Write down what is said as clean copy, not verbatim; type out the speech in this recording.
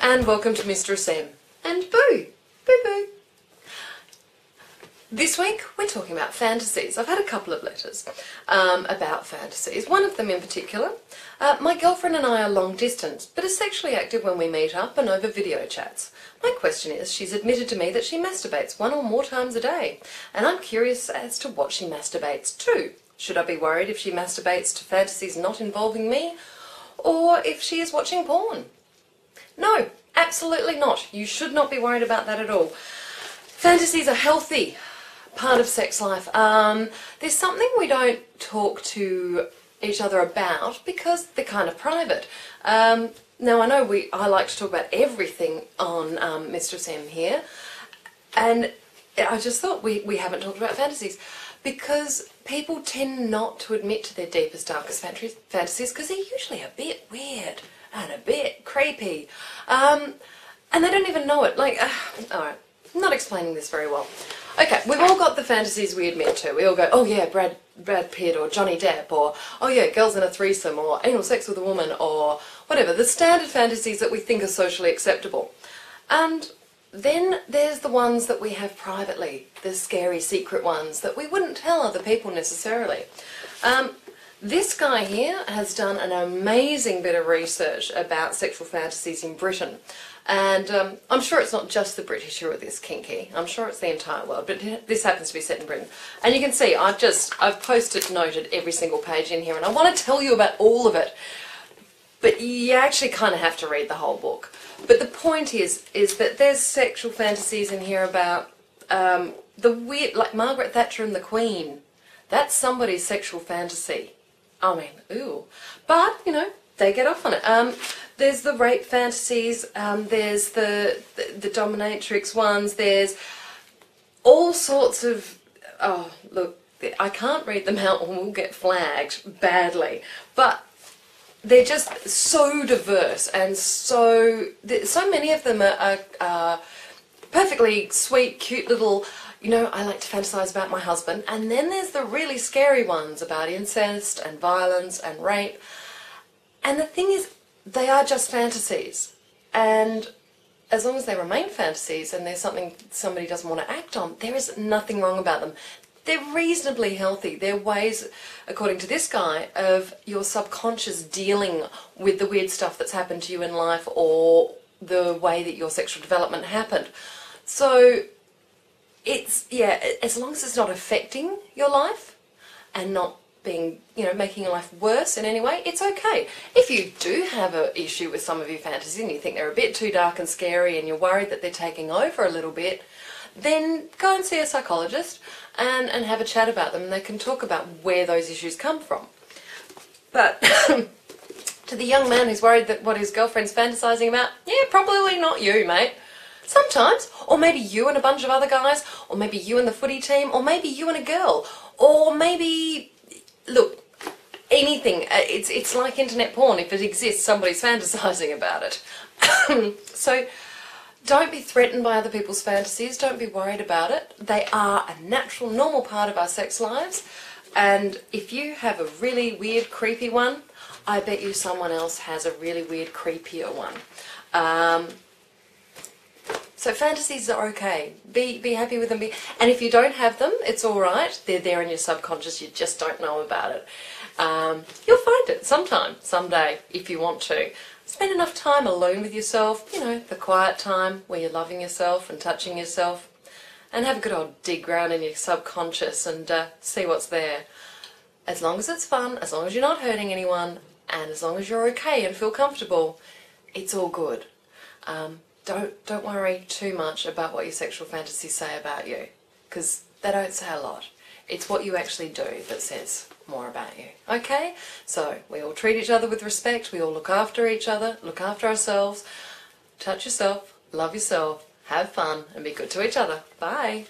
and welcome to Mistress M and Boo. Boo Boo. This week we're talking about fantasies. I've had a couple of letters about fantasies, one of them in particular. My girlfriend and I are long distance, but are sexually active when we meet up and over video chats. My question is, she's admitted to me that she masturbates 1 or more times a day, and I'm curious as to what she masturbates to. Should I be worried if she masturbates to fantasies not involving me, or if she is watching porn? No, absolutely not. You should not be worried about that at all. Fantasies are healthy part of sex life. There's something we don't talk to each other about because they're kind of private. Now I know I like to talk about everything on Mistress M here, and I just thought we haven't talked about fantasies because people tend not to admit to their deepest, darkest fantasies because they're usually a bit weird and a bit creepy, and they don't even know it. Like, alright, I'm not explaining this very well. Okay, we've all got the fantasies we admit to. We all go, oh yeah, Brad Pitt or Johnny Depp, or oh yeah, girls in a threesome, or anal sex with a woman, or whatever. The standard fantasies that we think are socially acceptable. And then there's the ones that we have privately, the scary secret ones that we wouldn't tell other people necessarily. This guy here has done an amazing bit of research about sexual fantasies in Britain. And I'm sure it's not just the British who are this kinky. I'm sure it's the entire world, but this happens to be set in Britain. And you can see I've posted, noted every single page in here, and I want to tell you about all of it. But you actually kind of have to read the whole book. But the point is that there's sexual fantasies in here about the weird, like Margaret Thatcher and the Queen. That's somebody's sexual fantasy. I mean, ooh. But, you know, they get off on it. There's the rape fantasies, there's the dominatrix ones, there's all sorts of, oh, look, I can't read them out or we'll get flagged badly, but they're just so diverse and so many of them are perfectly sweet, cute little, you know, I like to fantasize about my husband, and then there's the really scary ones about incest and violence and rape. And the thing is, they are just fantasies, and as long as they remain fantasies and there's something somebody doesn't want to act on, there is nothing wrong about them. They're reasonably healthy. They're ways, according to this guy, of your subconscious dealing with the weird stuff that's happened to you in life or the way that your sexual development happened. So it's, yeah, as long as it's not affecting your life and not being, you know, making your life worse in any way, it's okay. If you do have an issue with some of your fantasies and you think they're a bit too dark and scary and you're worried that they're taking over a little bit, then go and see a psychologist and have a chat about them, and they can talk about where those issues come from. But to the young man who's worried that what his girlfriend's fantasizing about, yeah, probably not you, mate. Sometimes, or maybe you and a bunch of other guys, or maybe you and the footy team, or maybe you and a girl, or maybe, look, anything. It's like internet porn. If it exists, somebody's fantasizing about it. So don't be threatened by other people's fantasies. Don't be worried about it. They are a natural, normal part of our sex lives. And if you have a really weird, creepy one, I bet you someone else has a really weird, creepier one. So fantasies are okay. Be happy with them. And if you don't have them, it's alright. They're there in your subconscious. You just don't know about it. You'll find it sometime, someday, if you want to. Spend enough time alone with yourself, you know, the quiet time where you're loving yourself and touching yourself. And have a good old dig round in your subconscious and see what's there. As long as it's fun, as long as you're not hurting anyone, and as long as you're okay and feel comfortable, it's all good. Don't worry too much about what your sexual fantasies say about you, because they don't say a lot. It's what you actually do that says more about you. Okay? So we all treat each other with respect, we all look after each other, look after ourselves, touch yourself, love yourself, have fun, and be good to each other. Bye!